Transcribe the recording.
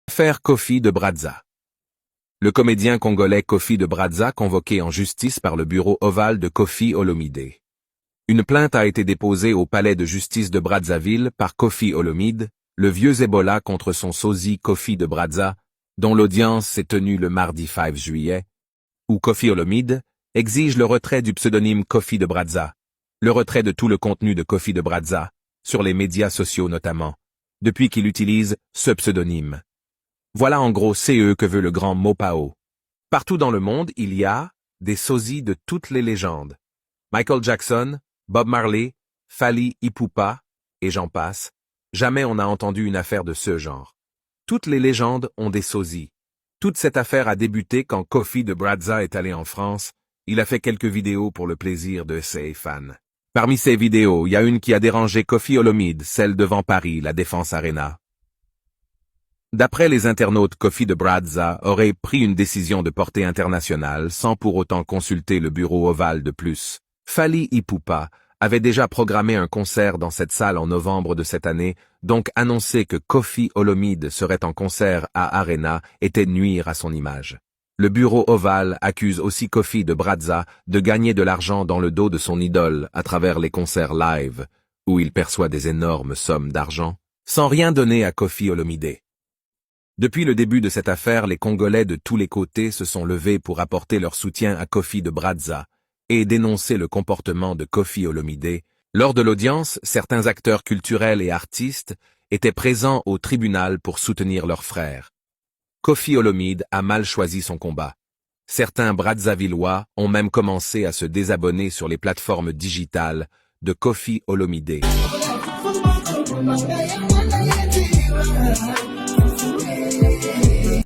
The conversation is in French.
Affaire Kofi de Brazza. Le comédien congolais Kofi de Brazza convoqué en justice par le bureau ovale de Koffi Olomide. Une plainte a été déposée au palais de justice de Brazzaville par Koffi Olomide, le vieux Ebola contre son sosie Kofi de Brazza, dont l'audience s'est tenue le mardi 5 juillet, où Koffi Olomide exige le retrait du pseudonyme Kofi de Brazza, le retrait de tout le contenu de Kofi de Brazza, sur les médias sociaux notamment, depuis qu'il utilise ce pseudonyme. Voilà en gros que veut le grand Mopao. Partout dans le monde, il y a des sosies de toutes les légendes. Michael Jackson, Bob Marley, Fally Ipupa, et j'en passe. Jamais on n'a entendu une affaire de ce genre. Toutes les légendes ont des sosies. Toute cette affaire a débuté quand Kofi de Brazza est allé en France. Il a fait quelques vidéos pour le plaisir de ses fans. Parmi ces vidéos, il y a une qui a dérangé Koffi Olomide, celle devant Paris, la Défense Arena. D'après les internautes, Kofi de Brazza aurait pris une décision de portée internationale sans pour autant consulter le bureau ovale de plus. Fally Ipupa avait déjà programmé un concert dans cette salle en novembre de cette année, donc annoncer que Koffi Olomide serait en concert à Arena était nuire à son image. Le bureau ovale accuse aussi Kofi de Brazza de gagner de l'argent dans le dos de son idole à travers les concerts live, où il perçoit des énormes sommes d'argent, sans rien donner à Koffi Olomide. Depuis le début de cette affaire, les Congolais de tous les côtés se sont levés pour apporter leur soutien à Kofi de Brazza et dénoncer le comportement de Koffi Olomide. Lors de l'audience, certains acteurs culturels et artistes étaient présents au tribunal pour soutenir leurs frères. Koffi Olomide a mal choisi son combat. Certains Brazzavillois ont même commencé à se désabonner sur les plateformes digitales de Koffi Olomide.